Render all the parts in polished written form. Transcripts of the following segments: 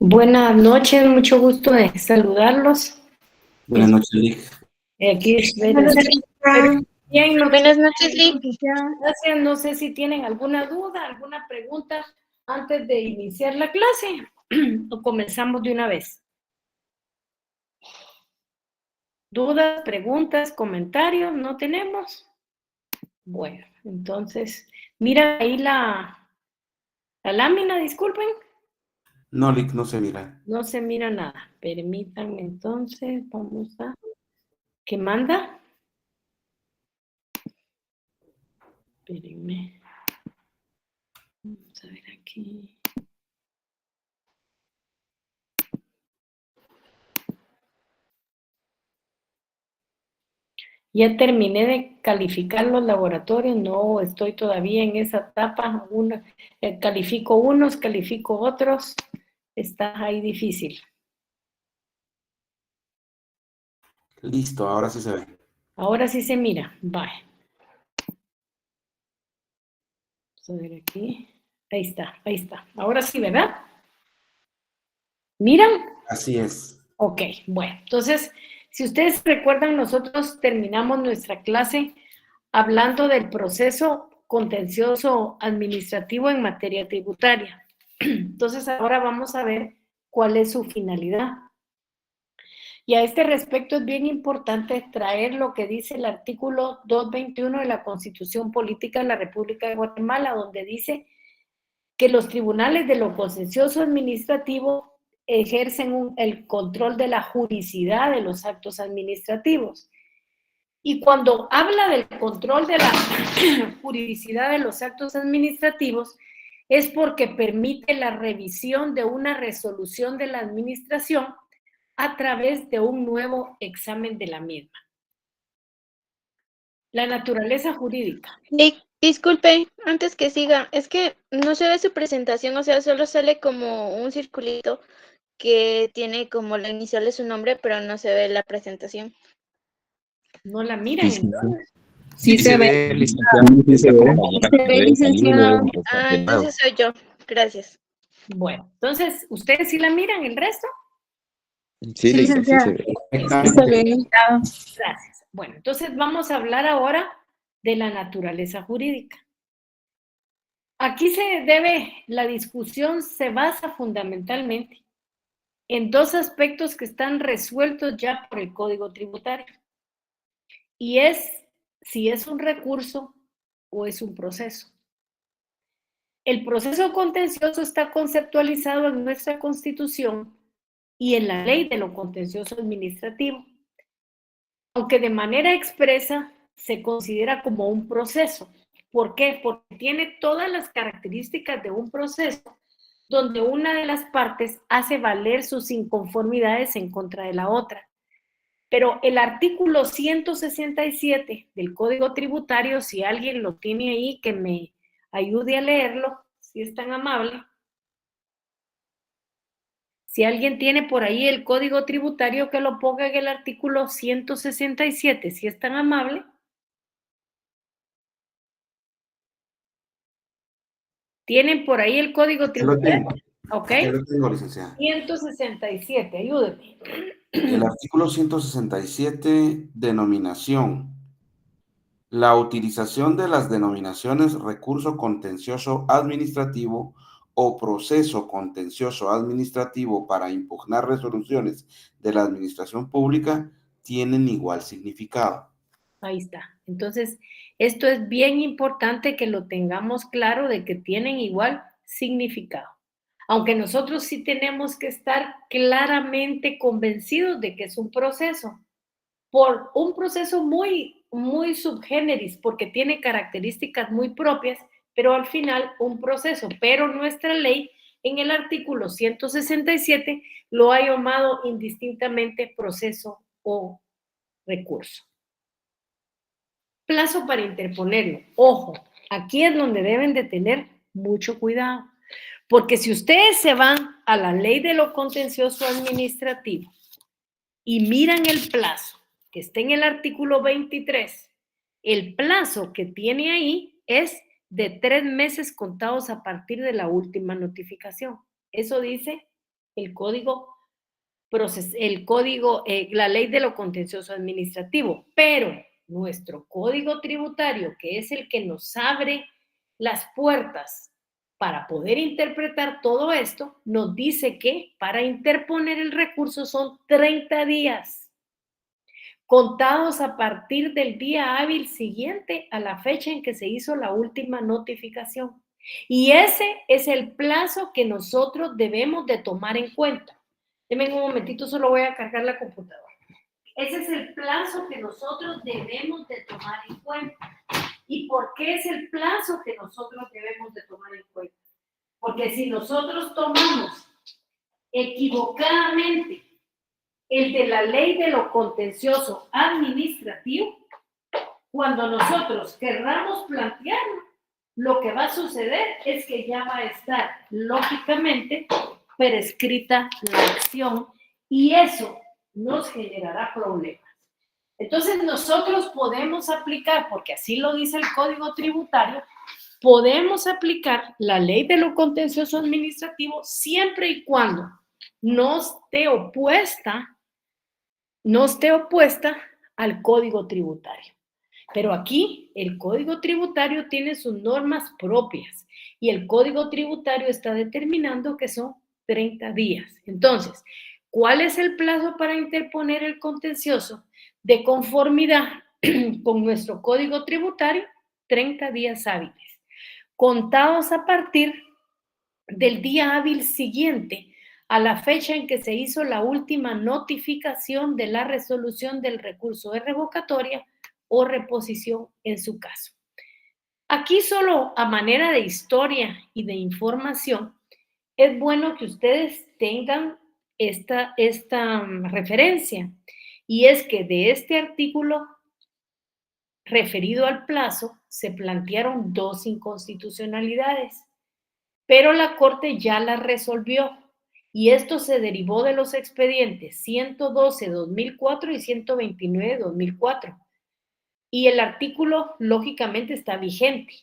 Buenas noches, mucho gusto de saludarlos. Buenas noches, Lick. Aquí Buenas noches. bien, Buenas noches, Lick. gracias. No sé si tienen alguna duda, alguna pregunta antes de iniciar la clase o comenzamos de una vez. ¿Dudas, preguntas, comentarios? ¿No tenemos? Bueno, entonces, mira ahí la lámina, disculpen. No, Lick, no se mira. No se mira nada. Permítanme entonces, vamos a... ¿Qué manda? Espérenme. Vamos a ver aquí. Ya terminé de calificar los laboratorios, no estoy todavía en esa etapa. Califico unos, califico otros. Está ahí difícil. Listo, ahora sí se ve. Ahora sí se mira. Vale. Vamos a ver aquí. Ahí está, ahí está. Ahora sí, ¿verdad? ¿Miran? Así es. Ok, bueno. Entonces, si ustedes recuerdan, nosotros terminamos nuestra clase hablando del proceso contencioso administrativo en materia tributaria. Entonces, ahora vamos a ver cuál es su finalidad. Y a este respecto es bien importante traer lo que dice el artículo 221 de la Constitución Política de la República de Guatemala, donde dice que los tribunales de lo contencioso administrativo ejercen el control de la juridicidad de los actos administrativos. Y cuando habla del control de la juridicidad de los actos administrativos, es porque permite la revisión de una resolución de la administración a través de un nuevo examen de la misma. La naturaleza jurídica. Lick, disculpe, antes que siga, es que no se ve su presentación, o sea, solo sale como un circulito que tiene como la inicial de su nombre, pero no se ve la presentación. No la miran entonces. Sí se ve, licenciado. Sí se ve. Licenciada. Ah, entonces soy yo. Gracias. Bueno, entonces, ¿ustedes sí la miran el resto? Sí, licenciada. Sí se ve. Gracias. Bueno, entonces vamos a hablar ahora de la naturaleza jurídica. Aquí la discusión se basa fundamentalmente en dos aspectos que están resueltos ya por el Código Tributario. Y es si es un recurso o es un proceso. El proceso contencioso está conceptualizado en nuestra Constitución y en la Ley de lo Contencioso Administrativo, aunque de manera expresa se considera como un proceso. ¿Por qué? Porque tiene todas las características de un proceso donde una de las partes hace valer sus inconformidades en contra de la otra. Pero el artículo 167 del Código Tributario, si alguien lo tiene ahí, que me ayude a leerlo, si es tan amable. Si alguien tiene por ahí el Código Tributario, que lo ponga en el artículo 167, si es tan amable. ¿Tienen por ahí el Código Tributario? Ok. Aquí lo tengo, licenciada. 167, ayúdeme. El artículo 167, denominación. La utilización de las denominaciones recurso contencioso administrativo o proceso contencioso administrativo para impugnar resoluciones de la administración pública tienen igual significado. Ahí está. Entonces, esto es bien importante que lo tengamos claro de que tienen igual significado. Aunque nosotros sí tenemos que estar claramente convencidos de que es un proceso, por un proceso muy subgéneris, porque tiene características muy propias, pero al final un proceso. Pero nuestra ley en el artículo 167 lo ha llamado indistintamente proceso o recurso. Plazo para interponerlo. Ojo, aquí es donde deben de tener mucho cuidado, porque si ustedes se van a la ley de lo contencioso administrativo y miran el plazo que está en el artículo 23, el plazo que tiene ahí es de 3 meses contados a partir de la última notificación. Eso dice la ley de lo contencioso administrativo, pero nuestro código tributario, que es el que nos abre las puertas para poder interpretar todo esto, nos dice que para interponer el recurso son 30 días, contados a partir del día hábil siguiente a la fecha en que se hizo la última notificación. Y ese es el plazo que nosotros debemos de tomar en cuenta. Denme un momentito, solo voy a cargar la computadora. Ese es el plazo que nosotros debemos de tomar en cuenta. ¿Y por qué es el plazo que nosotros debemos de tomar en cuenta? Porque si nosotros tomamos equivocadamente el de la ley de lo contencioso administrativo, cuando nosotros querramos plantearlo, lo que va a suceder es que ya va a estar lógicamente prescrita la acción y eso nos generará problemas. Entonces nosotros podemos aplicar, porque así lo dice el Código Tributario, podemos aplicar la ley de lo contencioso administrativo siempre y cuando no esté opuesta al Código Tributario. Pero aquí el Código Tributario tiene sus normas propias y el Código Tributario está determinando que son 30 días. Entonces, ¿cuál es el plazo para interponer el contencioso? De conformidad con nuestro Código Tributario, 30 días hábiles, contados a partir del día hábil siguiente a la fecha en que se hizo la última notificación de la resolución del recurso de revocatoria o reposición en su caso. Aquí solo a manera de historia y de información, es bueno que ustedes tengan esta referencia, y es que de este artículo referido al plazo se plantearon 2 inconstitucionalidades, pero la Corte ya las resolvió y esto se derivó de los expedientes 112-2004 y 129-2004. Y el artículo, lógicamente, está vigente.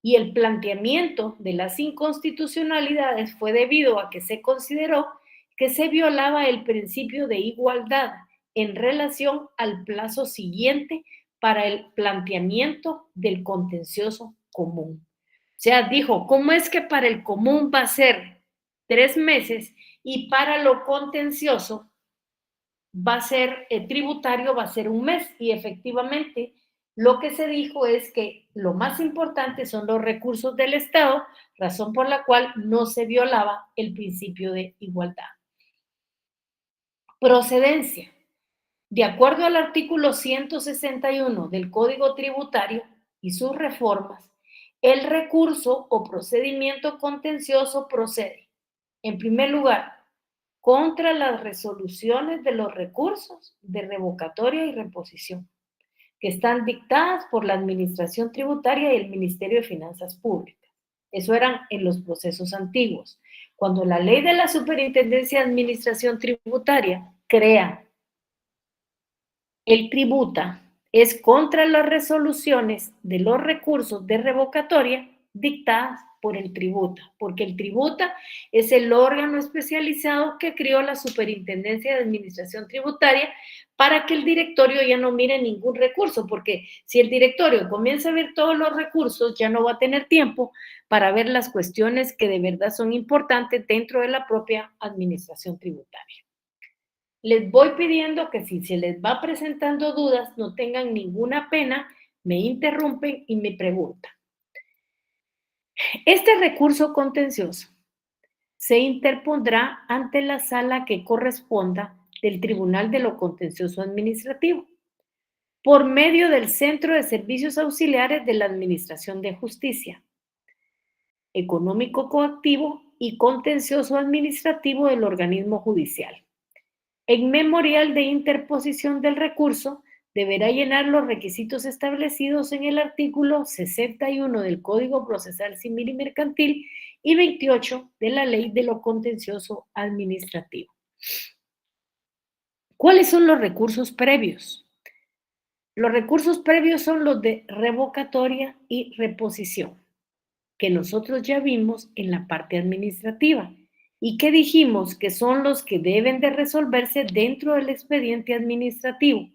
Y el planteamiento de las inconstitucionalidades fue debido a que se consideró que se violaba el principio de igualdad en relación al plazo siguiente para el planteamiento del contencioso común. O sea, dijo, ¿cómo es que para el común va a ser 3 meses y para lo contencioso va a ser tributario, va a ser 1 mes? Y efectivamente lo que se dijo es que lo más importante son los recursos del Estado, razón por la cual no se violaba el principio de igualdad. Procedencia. De acuerdo al artículo 161 del Código Tributario y sus reformas, el recurso o procedimiento contencioso procede, en primer lugar, contra las resoluciones de los recursos de revocatoria y reposición, que están dictadas por la Administración Tributaria y el Ministerio de Finanzas Públicas. Eso eran en los procesos antiguos. Cuando la ley de la Superintendencia de Administración Tributaria crea el tributa, es contra las resoluciones de los recursos de revocatoria dictadas por el tributa, porque el tributa es el órgano especializado que creó la Superintendencia de Administración Tributaria para que el directorio ya no mire ningún recurso, porque si el directorio comienza a ver todos los recursos, ya no va a tener tiempo para ver las cuestiones que de verdad son importantes dentro de la propia administración tributaria. Les voy pidiendo que si se les va presentando dudas, no tengan ninguna pena, me interrumpen y me preguntan. Este recurso contencioso se interpondrá ante la sala que corresponda del Tribunal de lo Contencioso Administrativo por medio del Centro de Servicios Auxiliares de la Administración de Justicia, económico coactivo y contencioso administrativo del organismo judicial. En memorial de interposición del recurso, deberá llenar los requisitos establecidos en el artículo 61 del Código Procesal Civil y Mercantil y 28 de la Ley de lo Contencioso Administrativo. ¿Cuáles son los recursos previos? Los recursos previos son los de revocatoria y reposición, que nosotros ya vimos en la parte administrativa, y que dijimos que son los que deben de resolverse dentro del expediente administrativo.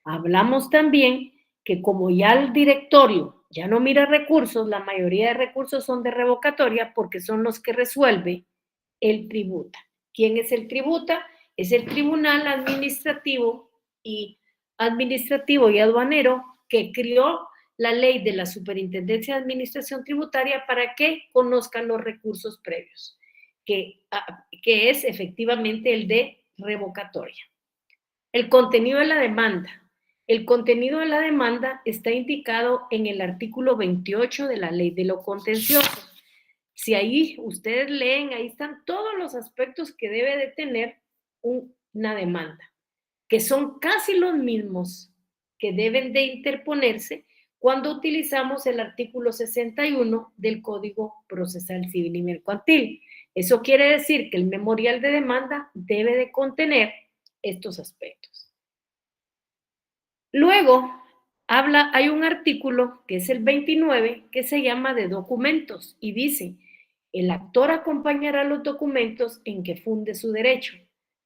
Hablamos también que como ya el directorio ya no mira recursos, la mayoría de recursos son de revocatoria porque son los que resuelve el tributa. ¿Quién es el tributa? Es el Tribunal Administrativo y Aduanero que creó la ley de la Superintendencia de Administración Tributaria para que conozcan los recursos previos, que es efectivamente el de revocatoria. El contenido de la demanda. El contenido de la demanda está indicado en el artículo 28 de la Ley de lo Contencioso. Si ahí ustedes leen, ahí están todos los aspectos que debe de tener una demanda, que son casi los mismos que deben de interponerse cuando utilizamos el artículo 61 del Código Procesal Civil y Mercantil. Eso quiere decir que el memorial de demanda debe de contener estos aspectos. Luego, hay un artículo que es el 29 que se llama de documentos y dice: el actor acompañará los documentos en que funde su derecho,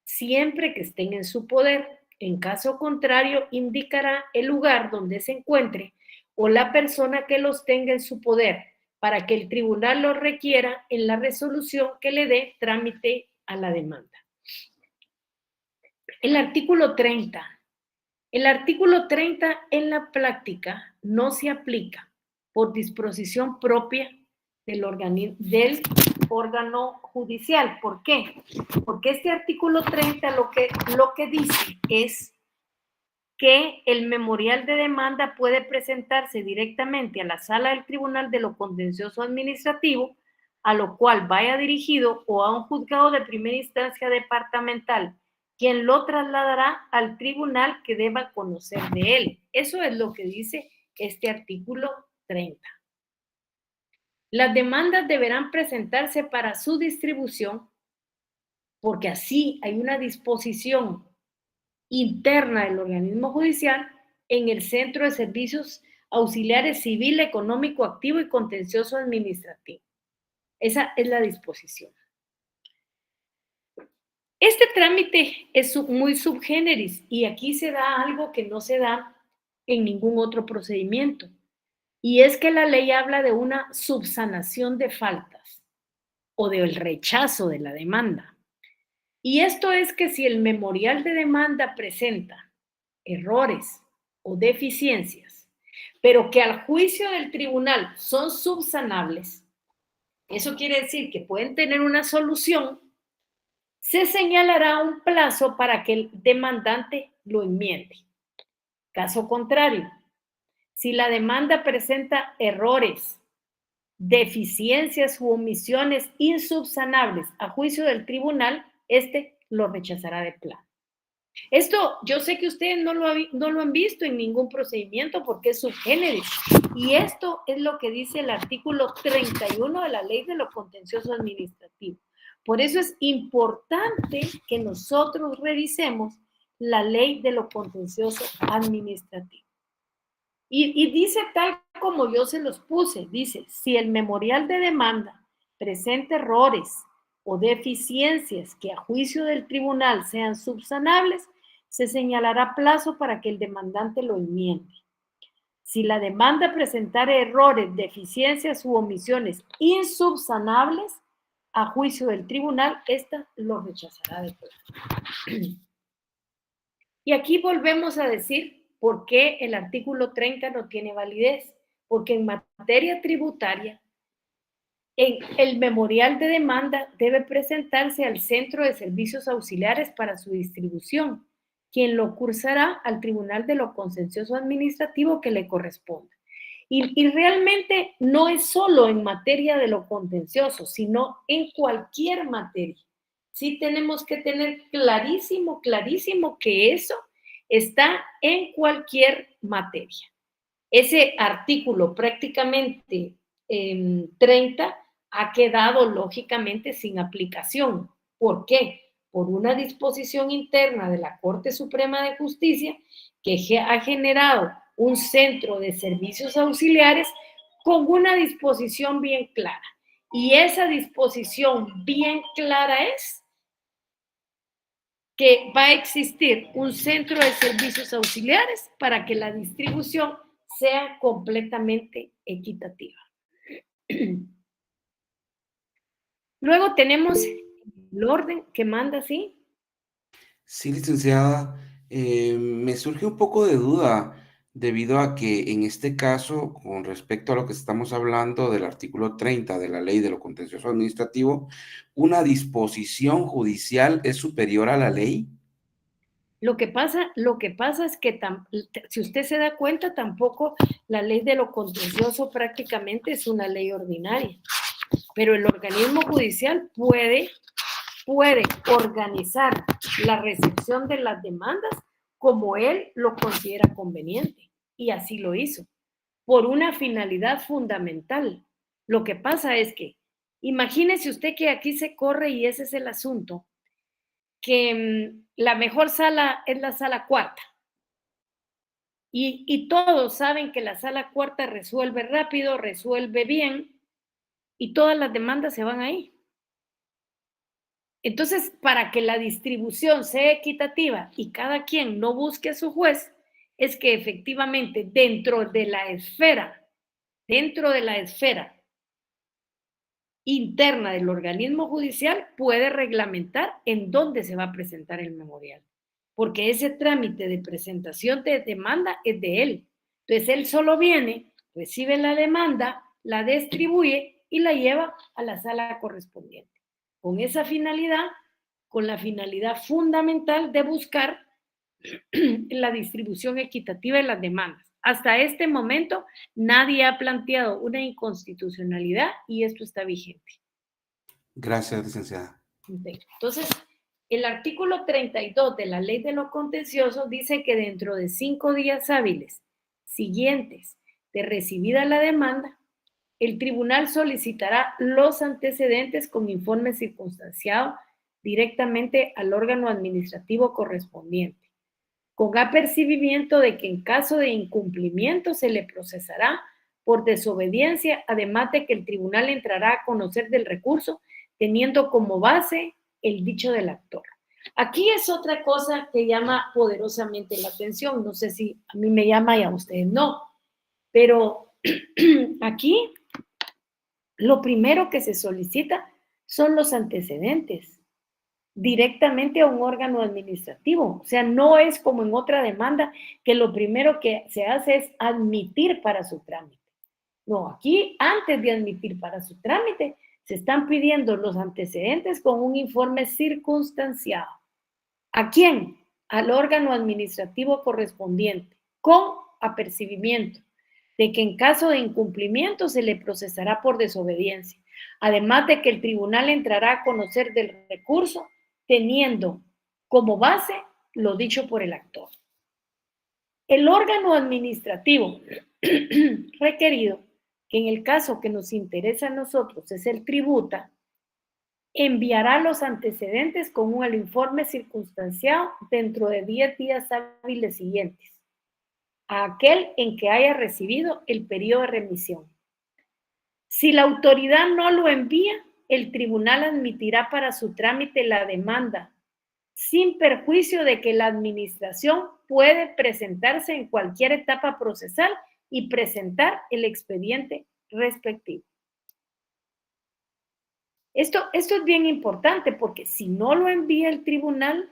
siempre que estén en su poder. En caso contrario, indicará el lugar donde se encuentre o la persona que los tenga en su poder para que el tribunal los requiera en la resolución que le dé trámite a la demanda. El artículo 30. El artículo 30 en la práctica no se aplica por disposición propia del órgano judicial. ¿Por qué? Porque este artículo 30 lo que dice es que el memorial de demanda puede presentarse directamente a la sala del Tribunal de lo Contencioso Administrativo, a lo cual vaya dirigido, o a un juzgado de primera instancia departamental, quien lo trasladará al tribunal que deba conocer de él. Eso es lo que dice este artículo 30. Las demandas deberán presentarse para su distribución, porque así hay una disposición interna del organismo judicial en el Centro de Servicios Auxiliares Civil, Económico, Activo y Contencioso Administrativo. Esa es la disposición. Este trámite es muy subgéneris y aquí se da algo que no se da en ningún otro procedimiento, y es que la ley habla de una subsanación de faltas o del rechazo de la demanda. Y esto es que si el memorial de demanda presenta errores o deficiencias, pero que al juicio del tribunal son subsanables, eso quiere decir que pueden tener una solución, se señalará un plazo para que el demandante lo enmiende. Caso contrario, si la demanda presenta errores, deficiencias u omisiones insubsanables a juicio del tribunal, lo rechazará de plano. Esto yo sé que ustedes no lo han visto en ningún procedimiento porque es subgéneris. Y esto es lo que dice el artículo 31 de la Ley de lo Contencioso Administrativo. Por eso es importante que nosotros revisemos la Ley de lo Contencioso Administrativo. Y dice tal como yo se los puse, dice: si el memorial de demanda presenta errores o deficiencias que a juicio del tribunal sean subsanables, se señalará plazo para que el demandante lo enmiende. Si la demanda presentara errores, deficiencias u omisiones insubsanables, a juicio del tribunal, esta lo rechazará de plano. Y aquí volvemos a decir por qué el artículo 30 no tiene validez. Porque en materia tributaria, el memorial de demanda debe presentarse al Centro de Servicios Auxiliares para su distribución, quien lo cursará al Tribunal de lo Contencioso Administrativo que le corresponda. Y realmente no es solo en materia de lo contencioso, sino en cualquier materia. Sí tenemos que tener clarísimo que eso está en cualquier materia. Ese artículo prácticamente 30 ha quedado lógicamente sin aplicación. ¿Por qué? Por una disposición interna de la Corte Suprema de Justicia que ha generado un centro de servicios auxiliares con una disposición bien clara. Y esa disposición bien clara es que va a existir un centro de servicios auxiliares para que la distribución sea completamente equitativa. Luego tenemos el orden que manda así. Sí, licenciada, me surge un poco de duda debido a que en este caso, con respecto a lo que estamos hablando del artículo 30 de la Ley de lo Contencioso Administrativo, ¿una disposición judicial es superior a la ley? Lo que pasa es que si usted se da cuenta, tampoco la ley de lo contencioso prácticamente es una ley ordinaria, pero el organismo judicial puede organizar la recepción de las demandas como él lo considera conveniente, y así lo hizo, por una finalidad fundamental. Lo que pasa es que, imagínese usted que aquí se corre, y ese es el asunto, que la mejor sala es la sala cuarta. Y todos saben que la sala cuarta resuelve rápido, resuelve bien, y todas las demandas se van ahí. Entonces, para que la distribución sea equitativa y cada quien no busque a su juez, es que efectivamente dentro de la esfera interna del organismo judicial puede reglamentar en dónde se va a presentar el memorial, porque ese trámite de presentación de demanda es de él. Entonces él solo viene, recibe la demanda, la distribuye y la lleva a la sala correspondiente. Con esa finalidad, con la finalidad fundamental de buscar la distribución equitativa de las demandas. Hasta este momento, nadie ha planteado una inconstitucionalidad y esto está vigente. Gracias, licenciada. Entonces, el artículo 32 de la Ley de lo Contencioso dice que dentro de 5 días hábiles siguientes de recibida la demanda, el tribunal solicitará los antecedentes con informe circunstanciado directamente al órgano administrativo correspondiente, con apercibimiento de que en caso de incumplimiento se le procesará por desobediencia, además de que el tribunal entrará a conocer del recurso teniendo como base el dicho del actor. Aquí es otra cosa que llama poderosamente la atención. No sé si a mí me llama y a ustedes no, pero aquí lo primero que se solicita son los antecedentes directamente a un órgano administrativo. O sea, no es como en otra demanda que lo primero que se hace es admitir para su trámite. No, aquí antes de admitir para su trámite se están pidiendo los antecedentes con un informe circunstanciado. ¿A quién? Al órgano administrativo correspondiente, con apercibimiento de que en caso de incumplimiento se le procesará por desobediencia, además de que el tribunal entrará a conocer del recurso teniendo como base lo dicho por el actor. El órgano administrativo requerido, que en el caso que nos interesa a nosotros es el tributa, enviará los antecedentes con el informe circunstanciado dentro de 10 días hábiles siguientes a aquel en que haya recibido el periodo de remisión. Si la autoridad no lo envía, el tribunal admitirá para su trámite la demanda, sin perjuicio de que la administración puede presentarse en cualquier etapa procesal y presentar el expediente respectivo. Esto es bien importante porque si no lo envía el tribunal,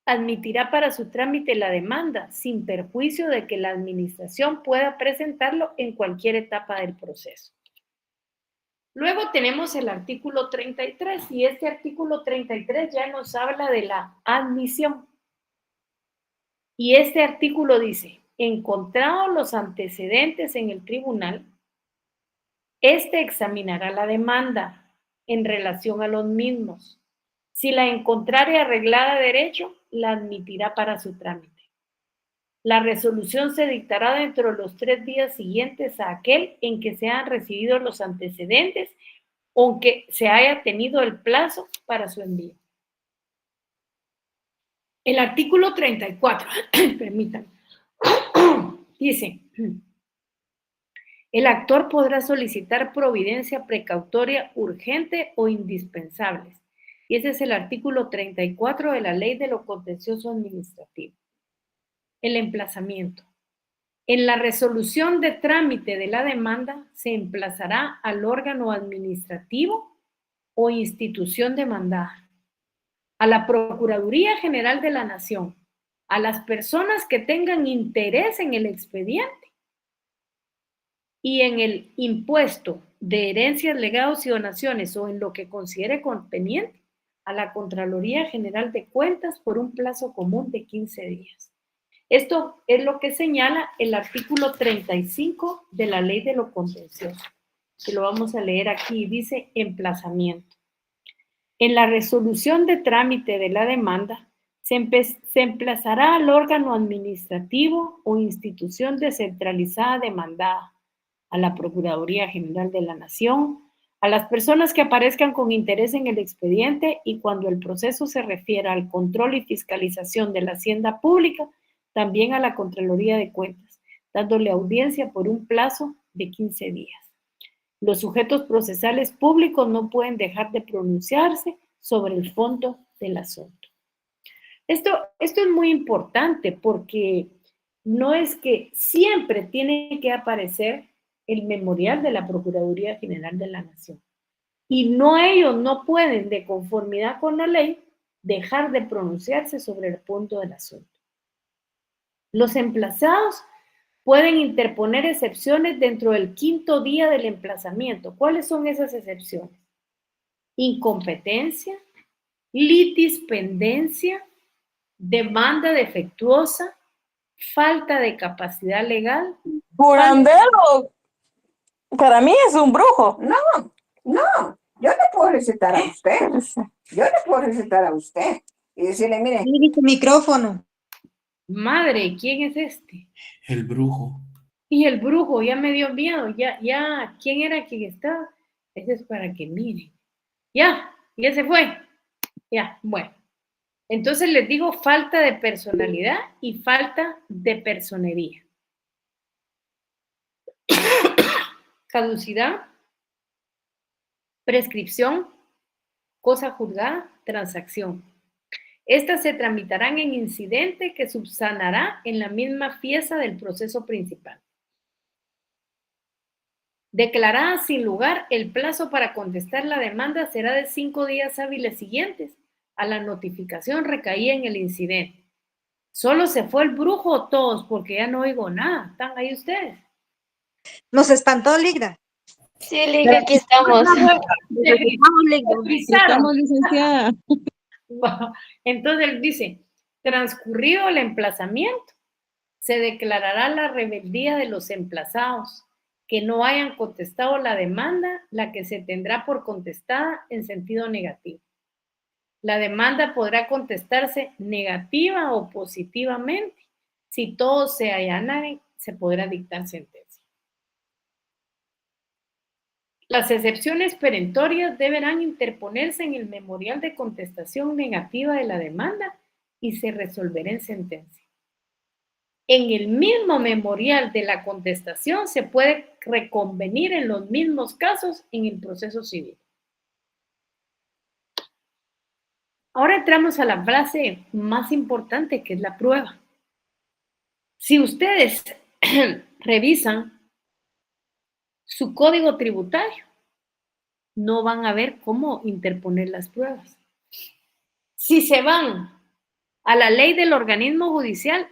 admitirá para su trámite la demanda sin perjuicio de que la administración pueda presentarlo en cualquier etapa del proceso. Luego tenemos el artículo 33 y este artículo 33 ya nos habla de la admisión. Y este artículo dice, encontrados los antecedentes en el tribunal, este examinará la demanda en relación a los mismos. Si la encontrare arreglada a derecho, la admitirá para su trámite. La resolución se dictará dentro de los 3 días siguientes a aquel en que se han recibido los antecedentes o en que se haya tenido el plazo para su envío. El artículo 34, permítanme, dice, El actor podrá solicitar providencia precautoria urgente o indispensables. Y ese es el artículo 34 de la Ley de lo Contencioso Administrativo. El emplazamiento. En la resolución de trámite de la demanda se emplazará al órgano administrativo o institución demandada, a la Procuraduría General de la Nación, a las personas que tengan interés en el expediente y en el impuesto de herencias, legados y donaciones o en lo que considere conveniente, a la Contraloría General de Cuentas por un plazo común de 15 días. Esto es lo que señala el artículo 35 de la Ley de lo Contencioso, que lo vamos a leer aquí, dice emplazamiento. En la resolución de trámite de la demanda, se emplazará al órgano administrativo o institución descentralizada demandada, a la Procuraduría General de la Nación, a las personas que aparezcan con interés en el expediente y cuando el proceso se refiera al control y fiscalización de la hacienda pública, también a la Contraloría de Cuentas, dándole audiencia por un plazo de 15 días. Los sujetos procesales públicos no pueden dejar de pronunciarse sobre el fondo del asunto. Esto es muy importante porque no es que siempre tiene que aparecer el memorial de la Procuraduría General de la Nación. Y ellos no pueden, de conformidad con la ley, dejar de pronunciarse sobre el punto del asunto. Los emplazados pueden interponer excepciones dentro del 5º día del emplazamiento. ¿Cuáles son esas excepciones? Incompetencia, litispendencia, demanda defectuosa, falta de capacidad legal. Curandero, para mí es un brujo. No, yo le puedo recetar a usted. Yo le puedo recetar a usted. Y decirle, mire. Micrófono. Madre, ¿quién es este? El brujo. Y el brujo, ya me dio miedo, ya, ¿quién era quien estaba? Ese es para que miren. Ya se fue. Ya, bueno. Entonces les digo falta de personalidad y falta de personería. Caducidad, prescripción, cosa juzgada, transacción. Estas se tramitarán en incidente que subsanará en la misma fiesta del proceso principal. Declarada sin lugar, el plazo para contestar la demanda será de 5 días hábiles siguientes a la notificación recaída en el incidente. ¿Solo se fue el brujo o todos? Porque ya no oigo nada. ¿Están ahí ustedes? Nos espantó, Ligra. Sí, Liga, aquí estamos. Estamos, licenciada. Entonces él dice, transcurrido el emplazamiento, se declarará la rebeldía de los emplazados que no hayan contestado la demanda, la que se tendrá por contestada en sentido negativo. La demanda podrá contestarse negativa o positivamente. Si todos se allanaren, se podrá dictar sentencia. Las excepciones perentorias deberán interponerse en el memorial de contestación negativa de la demanda y se resolverá en sentencia. En el mismo memorial de la contestación se puede reconvenir en los mismos casos en el proceso civil. Ahora entramos a la frase más importante, que es la prueba. Si ustedes revisan su código tributario, no van a ver cómo interponer las pruebas. Si se van a la ley del organismo judicial,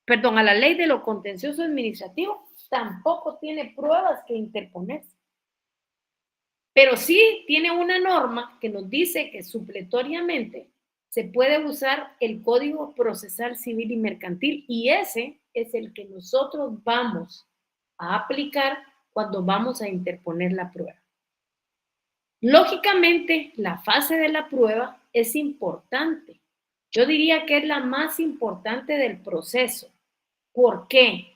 a la ley de lo contencioso administrativo, tampoco tiene pruebas que interponer. Pero sí tiene una norma que nos dice que supletoriamente se puede usar el Código Procesal Civil y Mercantil, y ese es el que nosotros vamos a aplicar cuando vamos a interponer la prueba. Lógicamente, la fase de la prueba es importante. Yo diría que es la más importante del proceso. ¿Por qué?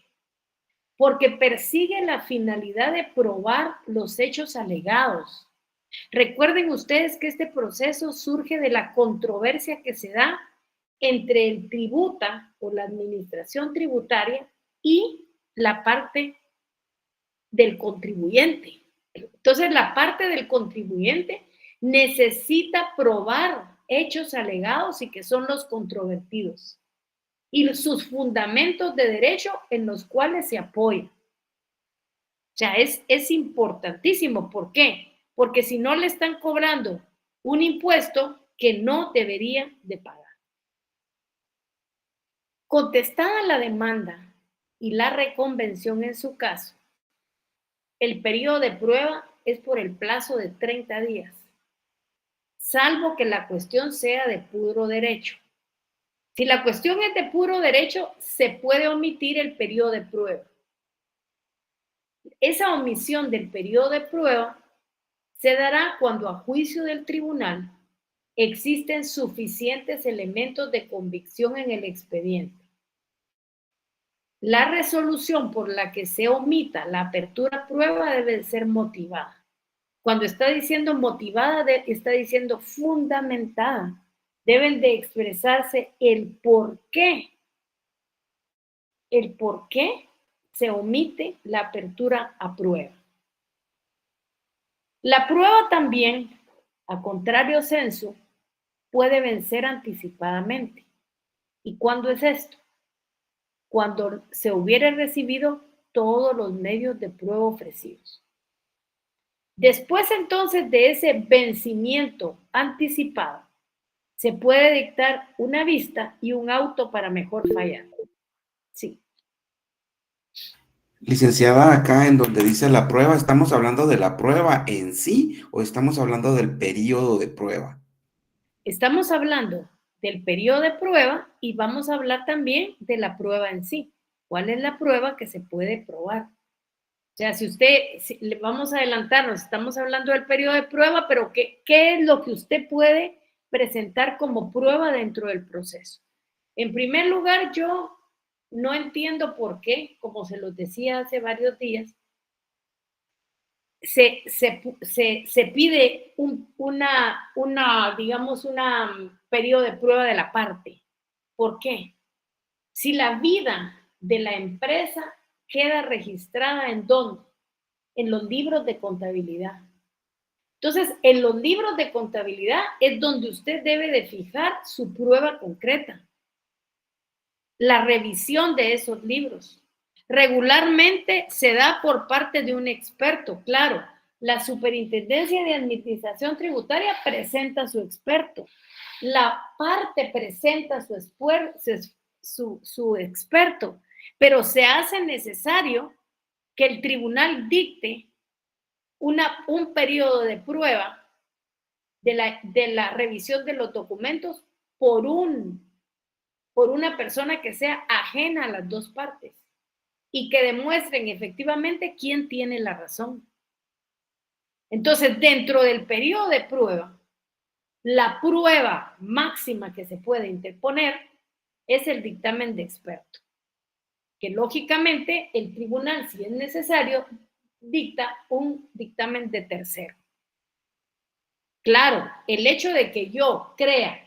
Porque persigue la finalidad de probar los hechos alegados. Recuerden ustedes que este proceso surge de la controversia que se da entre el tributa o la administración tributaria y la parte del contribuyente. Entonces, la parte del contribuyente necesita probar hechos alegados y que son los controvertidos y sus fundamentos de derecho en los cuales se apoya. O sea, es importantísimo. ¿Por qué? Porque si no le están cobrando un impuesto que no debería de pagar. Contestada la demanda y la reconvención en su caso, el periodo de prueba es por el plazo de 30 días, salvo que la cuestión sea de puro derecho. Si la cuestión es de puro derecho, se puede omitir el periodo de prueba. Esa omisión del periodo de prueba se dará cuando a juicio del tribunal existen suficientes elementos de convicción en el expediente. La resolución por la que se omita la apertura a prueba debe ser motivada. Cuando está diciendo motivada, está diciendo fundamentada. Deben de expresarse el por qué se omite la apertura a prueba. La prueba también, a contrario censo, puede vencer anticipadamente. ¿Y cuándo es esto? Cuando se hubiera recibido todos los medios de prueba ofrecidos. Después entonces de ese vencimiento anticipado, se puede dictar una vista y un auto para mejor fallar. Sí. Licenciada, acá en donde dice la prueba, ¿estamos hablando de la prueba en sí o estamos hablando del periodo de prueba? Estamos hablando del periodo de prueba y vamos a hablar también de la prueba en sí. ¿Cuál es la prueba que se puede probar? O sea, le vamos a adelantarnos, estamos hablando del periodo de prueba, pero ¿qué es lo que usted puede presentar como prueba dentro del proceso? En primer lugar, yo no entiendo por qué, como se los decía hace varios días, se pide un periodo de prueba de la parte. ¿Por qué? Si la vida de la empresa queda registrada ¿en dónde? En los libros de contabilidad. Entonces, en los libros de contabilidad es donde usted debe de fijar su prueba concreta. La revisión de esos libros. Regularmente se da por parte de un experto, claro. La Superintendencia de Administración Tributaria presenta a su experto. La parte presenta su experto, pero se hace necesario que el tribunal dicte un periodo de prueba de la revisión de los documentos por una persona que sea ajena a las dos partes y que demuestren efectivamente quién tiene la razón. Entonces, dentro del periodo de prueba, la prueba máxima que se puede interponer es el dictamen de experto, que lógicamente el tribunal, si es necesario, dicta un dictamen de tercero. Claro, el hecho de que yo crea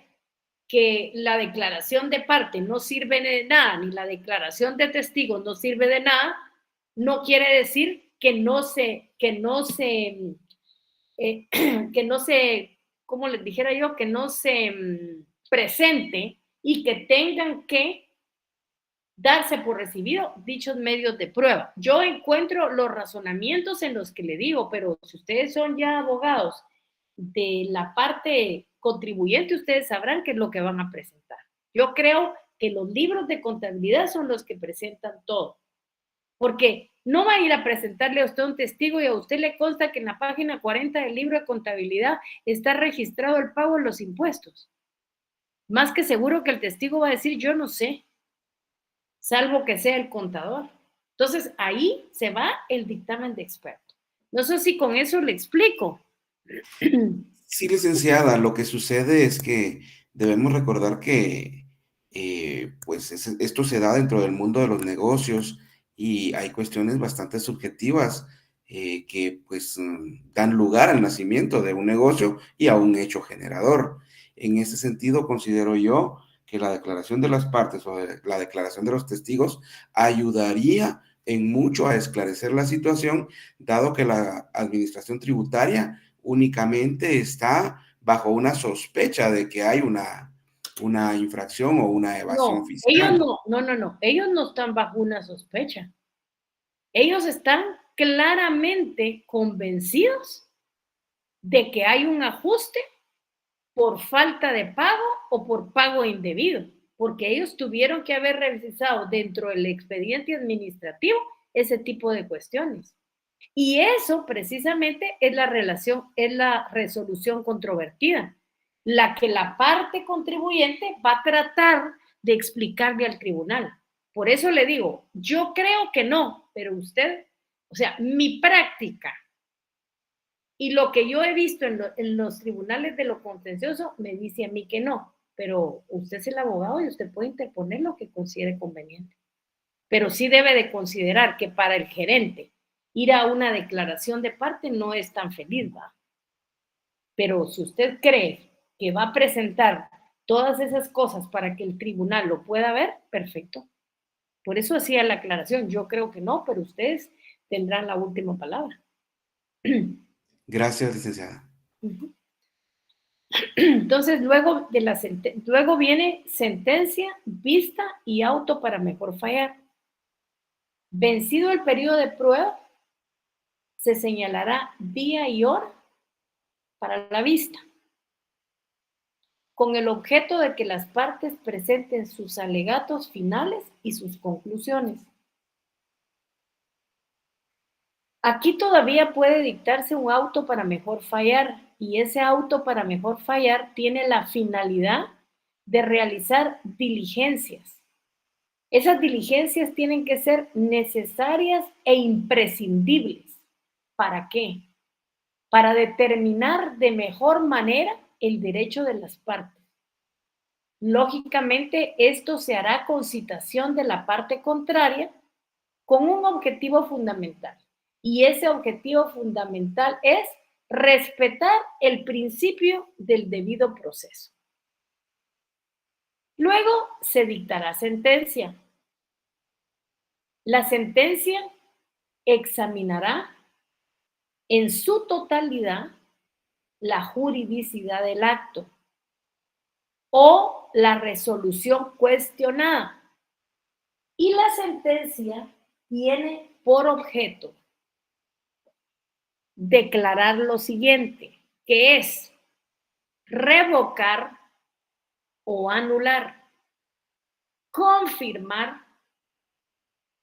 que la declaración de parte no sirve de nada, ni la declaración de testigos no sirve de nada, no quiere decir que no se, como les dijera yo, que no se presente y que tengan que darse por recibido dichos medios de prueba. Yo encuentro los razonamientos en los que le digo, pero si ustedes son ya abogados de la parte contribuyente, ustedes sabrán qué es lo que van a presentar. Yo creo que los libros de contabilidad son los que presentan todo, porque no va a ir a presentarle a usted un testigo y a usted le consta que en la página 40 del libro de contabilidad está registrado el pago de los impuestos. Más que seguro que el testigo va a decir, yo no sé, salvo que sea el contador. Entonces, ahí se va el dictamen de experto. No sé si con eso le explico. Sí, licenciada, lo que sucede es que debemos recordar que pues esto se da dentro del mundo de los negocios y hay cuestiones bastante subjetivas que pues dan lugar al nacimiento de un negocio y a un hecho generador. En ese sentido, considero yo que la declaración de las partes o la declaración de los testigos ayudaría en mucho a esclarecer la situación, dado que la administración tributaria únicamente está bajo una sospecha de que hay una infracción o una evasión No, fiscal. ellos no, ellos no están bajo una sospecha. Ellos están claramente convencidos de que hay un ajuste por falta de pago o por pago indebido, porque ellos tuvieron que haber revisado dentro del expediente administrativo ese tipo de cuestiones. Y eso precisamente es la resolución controvertida, la que la parte contribuyente va a tratar de explicarle al tribunal. Por eso le digo, yo creo que no, pero usted, o sea, mi práctica y lo que yo he visto en los tribunales de lo contencioso me dice a mí que no, pero usted es el abogado y usted puede interponer lo que considere conveniente. Pero sí debe de considerar que para el gerente ir a una declaración de parte no es tan feliz, ¿va? Pero si usted cree que va a presentar todas esas cosas para que el tribunal lo pueda ver, perfecto. Por eso hacía la aclaración. Yo creo que no, pero ustedes tendrán la última palabra. Gracias, licenciada. Entonces, luego viene sentencia, vista y auto para mejor fallar. Vencido el periodo de prueba, se señalará día y hora para la vista, con el objeto de que las partes presenten sus alegatos finales y sus conclusiones. Aquí todavía puede dictarse un auto para mejor fallar, y ese auto para mejor fallar tiene la finalidad de realizar diligencias. Esas diligencias tienen que ser necesarias e imprescindibles. ¿Para qué? Para determinar de mejor manera el derecho de las partes. Lógicamente, esto se hará con citación de la parte contraria con un objetivo fundamental. Y ese objetivo fundamental es respetar el principio del debido proceso. Luego se dictará sentencia. La sentencia examinará en su totalidad la juridicidad del acto o la resolución cuestionada. Y la sentencia tiene por objeto declarar lo siguiente, que es revocar o anular, confirmar,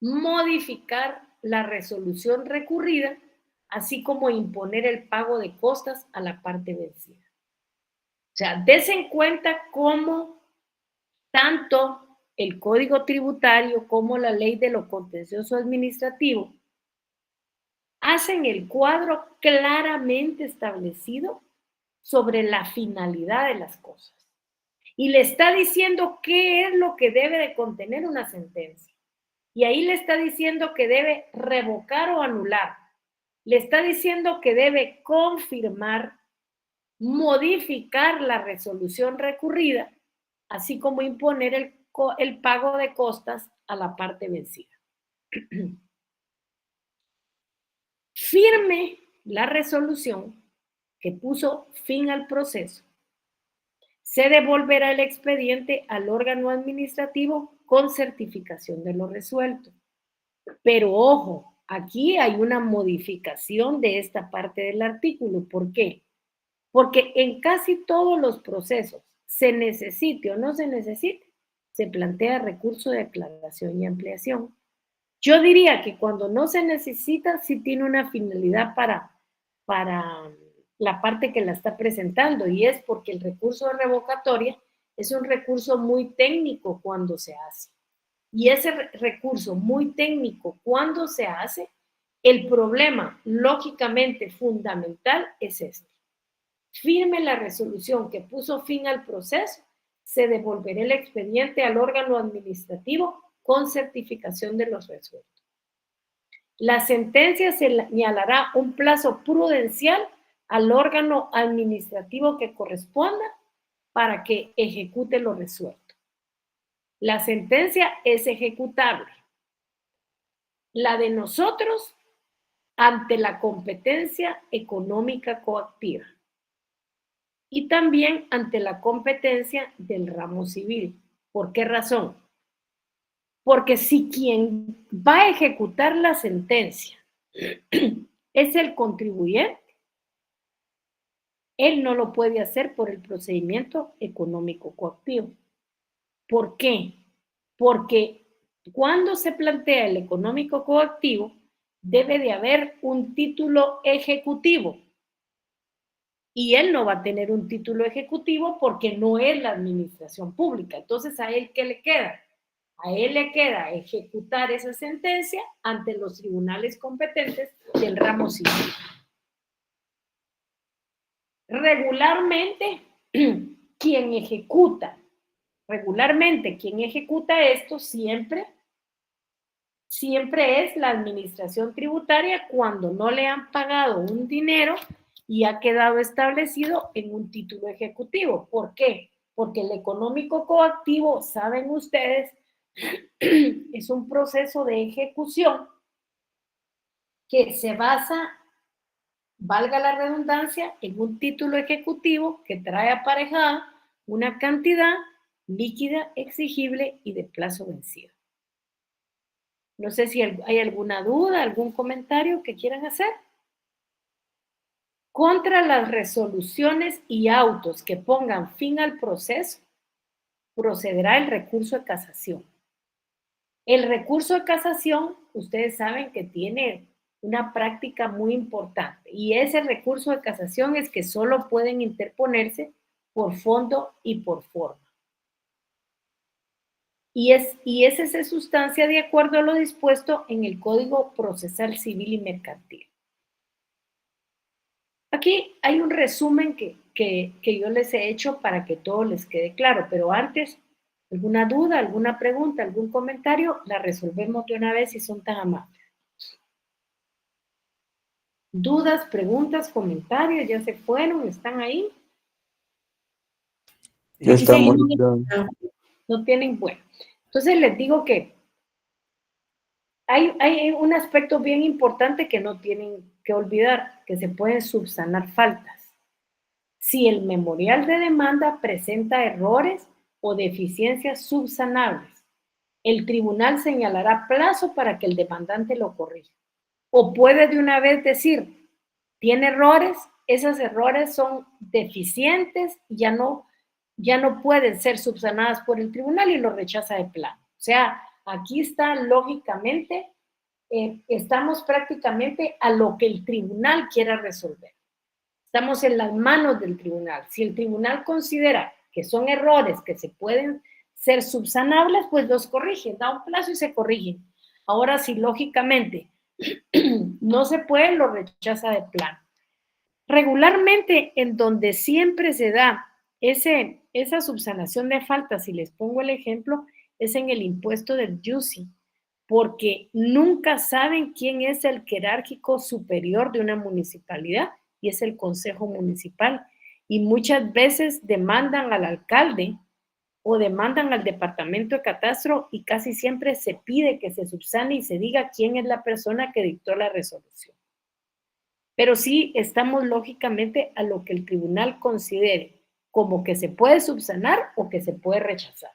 modificar la resolución recurrida, así como imponer el pago de costas a la parte vencida. O sea, des en cuenta cómo tanto el Código Tributario como la Ley de lo Contencioso Administrativo hacen el cuadro claramente establecido sobre la finalidad de las cosas. Y le está diciendo qué es lo que debe de contener una sentencia. Y ahí le está diciendo que debe revocar o anular. Le está diciendo que debe confirmar, modificar la resolución recurrida, así como imponer el pago de costas a la parte vencida. Firme la resolución que puso fin al proceso, se devolverá el expediente al órgano administrativo con certificación de lo resuelto. Pero ojo, aquí hay una modificación de esta parte del artículo. ¿Por qué? Porque en casi todos los procesos, se necesite o no se necesite, se plantea recurso de aclaración y ampliación. Yo diría que cuando no se necesita, sí tiene una finalidad para la parte que la está presentando, y es porque el recurso de revocatoria es un recurso muy técnico cuando se hace. Y ese recurso muy técnico cuando se hace, el problema lógicamente fundamental es este. Firme la resolución que puso fin al proceso, se devolverá el expediente al órgano administrativo con certificación de los resueltos. La sentencia señalará un plazo prudencial al órgano administrativo que corresponda para que ejecute lo resuelto. La sentencia es ejecutable la de nosotros ante la competencia económica coactiva y también ante la competencia del ramo civil. ¿Por qué razón? Porque si quien va a ejecutar la sentencia es el contribuyente, él no lo puede hacer por el procedimiento económico coactivo. ¿Por qué? Porque cuando se plantea el económico coactivo, debe de haber un título ejecutivo. Y él no va a tener un título ejecutivo porque no es la administración pública. Entonces, ¿a él qué le queda? A él le queda ejecutar esa sentencia ante los tribunales competentes del ramo civil. Regularmente, quien ejecuta esto siempre es la administración tributaria cuando no le han pagado un dinero y ha quedado establecido en un título ejecutivo. ¿Por qué? Porque el económico coactivo, saben ustedes, es un proceso de ejecución que se basa, valga la redundancia, en un título ejecutivo que trae aparejada una cantidad líquida, exigible y de plazo vencido. No sé si hay alguna duda, algún comentario que quieran hacer. Contra las resoluciones y autos que pongan fin al proceso, procederá el recurso de casación. El recurso de casación, ustedes saben que tiene una práctica muy importante y ese recurso de casación es que solo pueden interponerse por fondo y por forma. Y ese se sustancia de acuerdo a lo dispuesto en el Código Procesal Civil y Mercantil. Aquí hay un resumen que yo les he hecho para que todo les quede claro, pero antes, ¿alguna duda, alguna pregunta, algún comentario? La resolvemos de una vez si son tan amables. ¿Dudas, preguntas, comentarios? ¿Ya se fueron? ¿Están ahí? Ya estamos. No tienen, bueno. Entonces les digo que hay un aspecto bien importante que no tienen que olvidar, que se pueden subsanar faltas. Si el memorial de demanda presenta errores o deficiencias subsanables, el tribunal señalará plazo para que el demandante lo corrija. O puede de una vez decir, tiene errores, esos errores son deficientes, ya no pueden ser subsanadas por el tribunal y lo rechaza de plano. O sea, aquí está lógicamente, estamos prácticamente a lo que el tribunal quiera resolver. Estamos en las manos del tribunal. Si el tribunal considera que son errores que se pueden ser subsanables, pues los corrigen, da un plazo y se corrigen. Ahora, si lógicamente no se puede, lo rechaza de plano. Regularmente, en donde siempre se da esa subsanación de faltas, si les pongo el ejemplo, es en el impuesto del JUSI, porque nunca saben quién es el jerárquico superior de una municipalidad y es el Consejo Municipal. Y muchas veces demandan al alcalde o demandan al departamento de catastro y casi siempre se pide que se subsane y se diga quién es la persona que dictó la resolución. Pero sí estamos lógicamente a lo que el tribunal considere como que se puede subsanar o que se puede rechazar.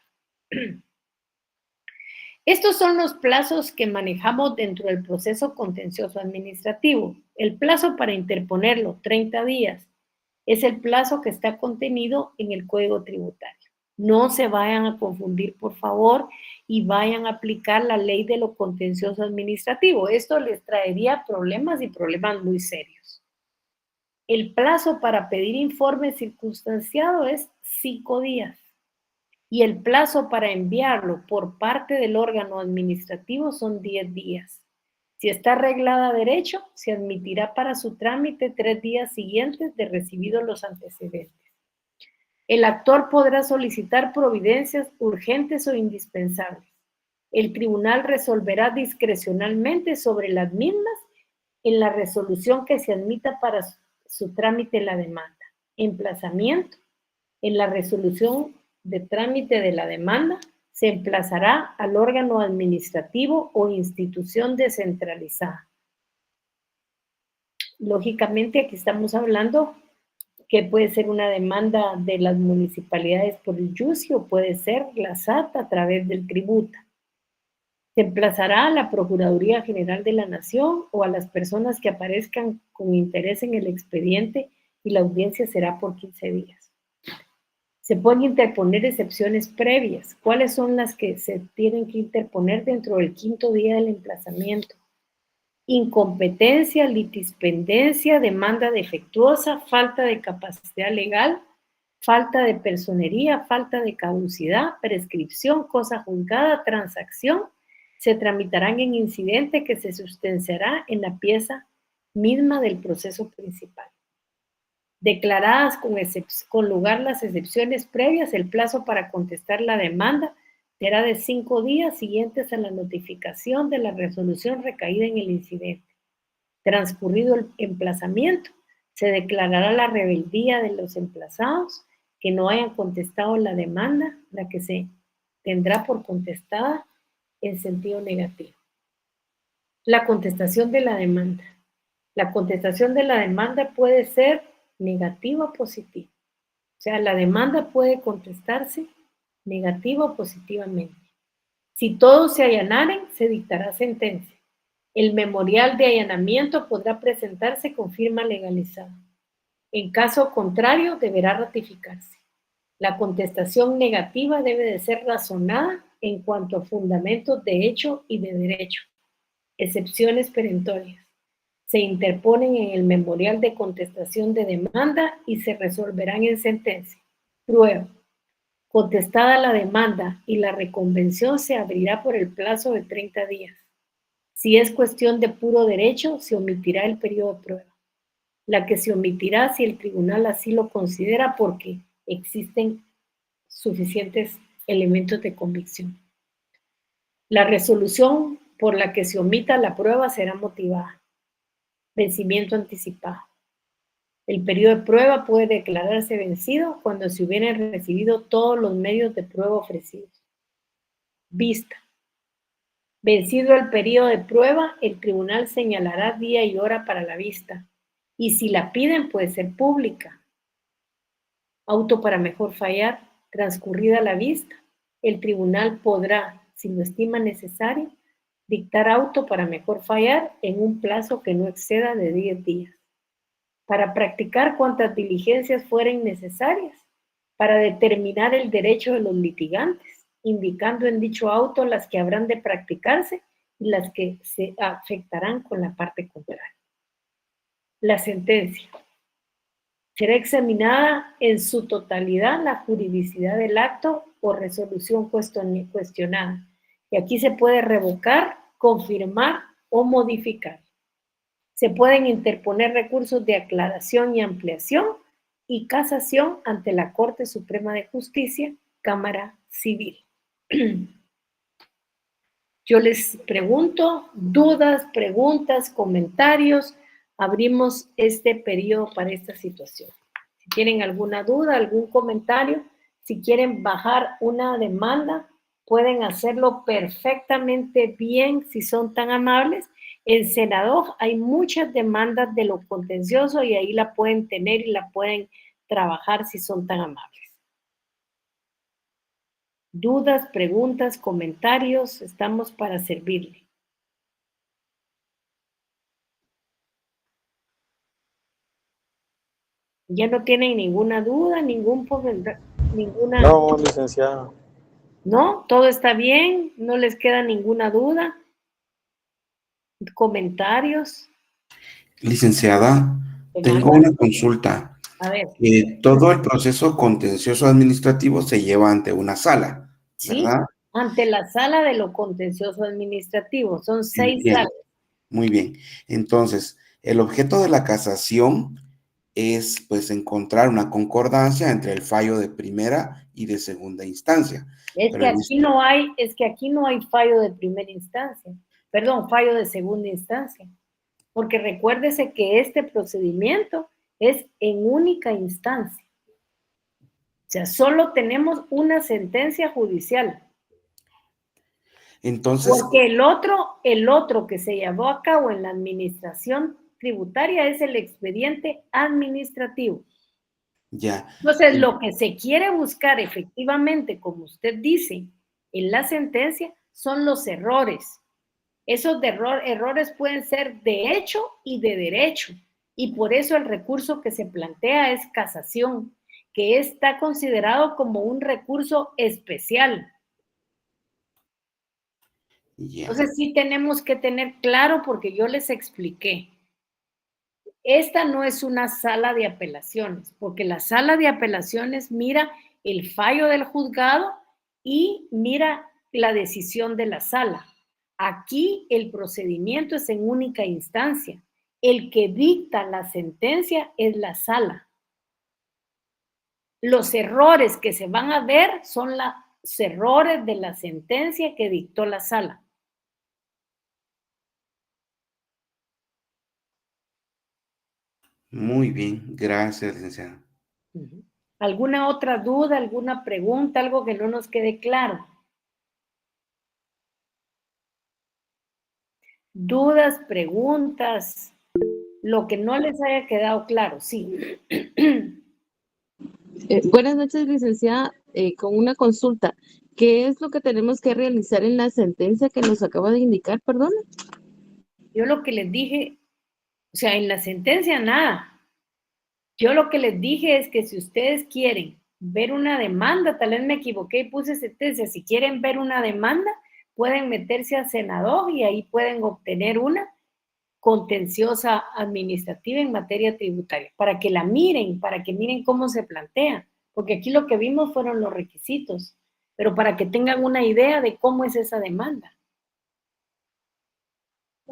Estos son los plazos que manejamos dentro del proceso contencioso administrativo. El plazo para interponerlo, 30 días, es el plazo que está contenido en el Código Tributario. No se vayan a confundir, por favor, y vayan a aplicar la ley de lo contencioso administrativo. Esto les traería problemas y problemas muy serios. El plazo para pedir informe circunstanciado es 5 días. Y el plazo para enviarlo por parte del órgano administrativo son 10 días. Si está arreglada a derecho, se admitirá para su trámite 3 días siguientes de recibidos los antecedentes. El actor podrá solicitar providencias urgentes o indispensables. El tribunal resolverá discrecionalmente sobre las mismas en la resolución que se admita para su trámite la demanda. Emplazamiento. En la resolución de trámite de la demanda se emplazará al órgano administrativo o institución descentralizada. Lógicamente, aquí estamos hablando que puede ser una demanda de las municipalidades por el YUSI o puede ser la SAT a través del tributo. Se emplazará a la Procuraduría General de la Nación o a las personas que aparezcan con interés en el expediente y la audiencia será por 15 días. Se pueden interponer excepciones previas. ¿Cuáles son las que se tienen que interponer dentro del 5º día del emplazamiento? Incompetencia, litispendencia, demanda defectuosa, falta de capacidad legal, falta de personería, falta de caducidad, prescripción, cosa juzgada, transacción, se tramitarán en incidente que se sustanciará en la pieza misma del proceso principal. Declaradas con lugar las excepciones previas, el plazo para contestar la demanda será de 5 días siguientes a la notificación de la resolución recaída en el incidente. Transcurrido el emplazamiento, se declarará la rebeldía de los emplazados que no hayan contestado la demanda, la que se tendrá por contestada en sentido negativo. La contestación de la demanda. La contestación de la demanda puede ser negativa o positiva. O sea, la demanda puede contestarse negativa o positivamente. Si todos se allanaren, se dictará sentencia. El memorial de allanamiento podrá presentarse con firma legalizada. En caso contrario, deberá ratificarse. La contestación negativa debe de ser razonada en cuanto a fundamentos de hecho y de derecho. Excepciones perentorias. Se interponen en el memorial de contestación de demanda y se resolverán en sentencia. Prueba. Contestada la demanda y la reconvención se abrirá por el plazo de 30 días. Si es cuestión de puro derecho, se omitirá el periodo de prueba. La que se omitirá si el tribunal así lo considera porque existen suficientes elementos de convicción. La resolución por la que se omita la prueba será motivada. Vencimiento anticipado. El periodo de prueba puede declararse vencido cuando se hubieran recibido todos los medios de prueba ofrecidos. Vista. Vencido el periodo de prueba, el tribunal señalará día y hora para la vista, y si la piden puede ser pública. Auto para mejor fallar. Transcurrida la vista, el tribunal podrá, si lo estima necesario, dictar auto para mejor fallar en un plazo que no exceda de 10 días. Para practicar cuantas diligencias fueren necesarias, para determinar el derecho de los litigantes, indicando en dicho auto las que habrán de practicarse y las que se afectarán con la parte contraria. La sentencia. Será examinada en su totalidad la juridicidad del acto o resolución cuestionada. Y aquí se puede revocar, confirmar o modificar. Se pueden interponer recursos de aclaración y ampliación y casación ante la Corte Suprema de Justicia, Cámara Civil. Yo les pregunto, dudas, preguntas, comentarios. Abrimos este periodo para esta situación. Si tienen alguna duda, algún comentario, si quieren bajar una demanda, pueden hacerlo perfectamente bien si son tan amables. En Senado hay muchas demandas de lo contencioso y ahí la pueden tener y la pueden trabajar si son tan amables. Dudas, preguntas, comentarios, estamos para servirle. ¿Ya no tienen ninguna duda, ninguna? No, licenciada. ¿No? ¿Todo está bien? ¿No les queda ninguna duda? ¿Comentarios? Licenciada, tengo una consulta. A ver. Todo el proceso contencioso administrativo se lleva ante una sala, ¿verdad? Sí, ante la sala de lo contencioso administrativo. Son 6 Bien, salas. muy bien. Entonces, el objeto de la casación es, pues, encontrar una concordancia entre el fallo de primera y de segunda instancia. Es que aquí no hay fallo de primera instancia. Perdón, fallo de segunda instancia. Porque recuérdese que este procedimiento es en única instancia. O sea, solo tenemos una sentencia judicial. Entonces, porque el otro que se llevó a cabo en la administración tributaria es el expediente administrativo. ya. Entonces, lo que se quiere buscar efectivamente, como usted dice, en la sentencia, son los errores. Esos errores pueden ser de hecho y de derecho. Y por eso el recurso que se plantea es casación, que está considerado como un recurso especial. Ya. Entonces sí tenemos que tener claro, porque yo les expliqué, esta no es una sala de apelaciones, porque la sala de apelaciones mira el fallo del juzgado y mira la decisión de la sala. Aquí el procedimiento es en única instancia. El que dicta la sentencia es la sala. Los errores que se van a ver son los errores de la sentencia que dictó la sala. Muy bien, gracias, licenciada. ¿Alguna otra duda, alguna pregunta, algo que no nos quede claro? Dudas, preguntas, lo que no les haya quedado claro, sí. Buenas noches, licenciada. Con una consulta. ¿Qué es lo que tenemos que realizar en la sentencia que nos acaba de indicar, perdón? Yo lo que les dije, o sea, en la sentencia nada. Yo lo que les dije es que si ustedes quieren ver una demanda, tal vez me equivoqué y puse sentencia, si quieren ver una demanda, pueden meterse a Senador y ahí pueden obtener una contenciosa administrativa en materia tributaria, para que la miren, para que miren cómo se plantea, porque aquí lo que vimos fueron los requisitos, pero para que tengan una idea de cómo es esa demanda.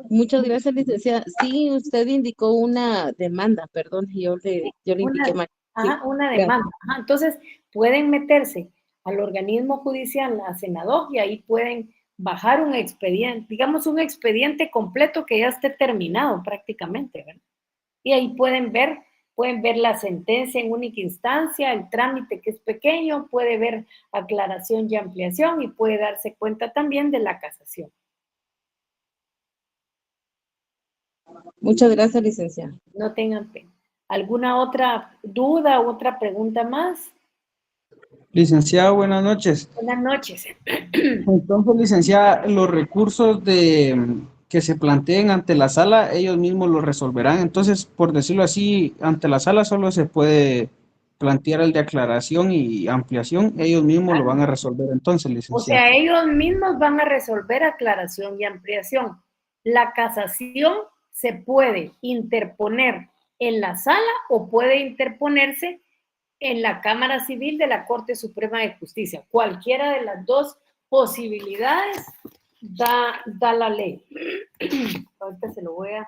Muchas gracias, licenciada. Sí, usted indicó una demanda, perdón, yo le indiqué mal. Ajá, una demanda. Ajá, entonces, pueden meterse al organismo judicial, a Senador, y ahí pueden bajar un expediente, digamos un expediente completo que ya esté terminado prácticamente, ¿verdad? Y ahí pueden ver la sentencia en única instancia, el trámite que es pequeño, puede ver aclaración y ampliación y puede darse cuenta también de la casación. Muchas gracias, licenciada. No tengan pena. ¿Alguna otra duda u otra pregunta más? Licenciada, buenas noches. Buenas noches. Entonces, licenciada, los recursos que se planteen ante la sala, ellos mismos los resolverán. Entonces, por decirlo así, ante la sala solo se puede plantear el de aclaración y ampliación, ellos mismos lo van a resolver entonces, licenciada. O sea, ellos mismos van a resolver aclaración y ampliación. La casación se puede interponer en la sala o puede interponerse en la Cámara Civil de la Corte Suprema de Justicia. Cualquiera de las dos posibilidades da la ley. Ahorita se lo voy a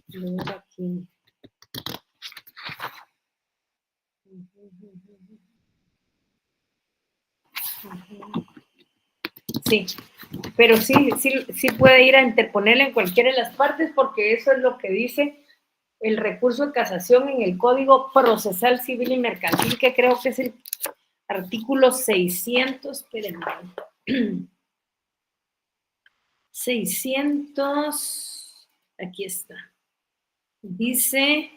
leer aquí. Sí, pero sí puede ir a interponerla en cualquiera de las partes, porque eso es lo que dice el recurso de casación en el Código Procesal Civil y Mercantil, que creo que es el artículo 600, espérenme. 600, aquí está. Dice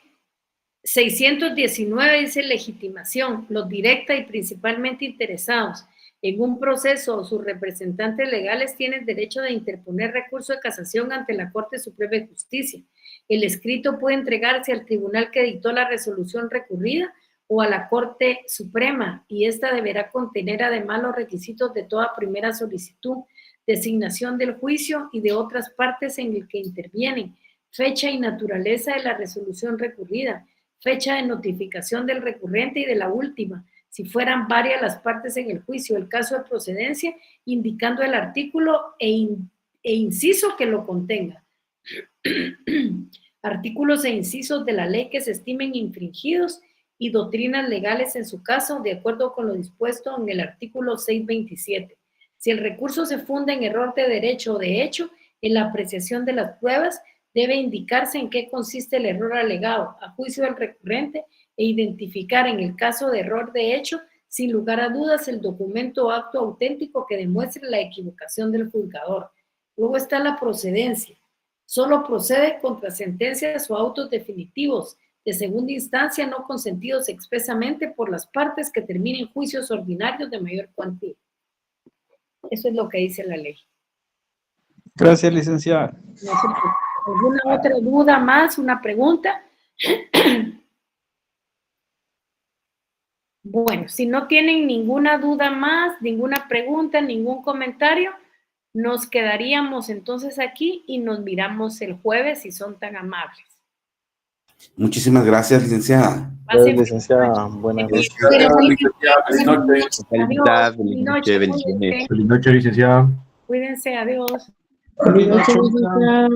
619, dice legitimación, los directa y principalmente interesados en un proceso o sus representantes legales tienen derecho de interponer recurso de casación ante la Corte Suprema de Justicia. El escrito puede entregarse al tribunal que dictó la resolución recurrida o a la Corte Suprema, y esta deberá contener además los requisitos de toda primera solicitud, designación del juicio y de otras partes en el que intervienen, fecha y naturaleza de la resolución recurrida, fecha de notificación del recurrente y de la última, si fueran varias las partes en el juicio, el caso de procedencia, indicando el artículo e inciso que lo contenga. Artículos e incisos de la ley que se estimen infringidos y doctrinas legales en su caso, de acuerdo con lo dispuesto en el artículo 627. Si el recurso se funda en error de derecho o de hecho, en la apreciación de las pruebas, debe indicarse en qué consiste el error alegado a juicio del recurrente e identificar en el caso de error de hecho sin lugar a dudas, el documento o acto auténtico que demuestre la equivocación del juzgador. Luego está la procedencia. Solo procede contra sentencias o autos definitivos de segunda instancia no consentidos expresamente por las partes que terminen juicios ordinarios de mayor cuantía. Eso es lo que dice la ley. Gracias, licenciada. No sé, ¿alguna otra duda más? ¿Una pregunta? Bueno, si no tienen ninguna duda más, ninguna pregunta, ningún comentario, nos quedaríamos entonces aquí y nos miramos el jueves si son tan amables. Muchísimas gracias, licenciada. Gracias, licenciada. Buenas noches. Feliz noche, licenciada. Cuídense, adiós. Buenas noches, licenciada.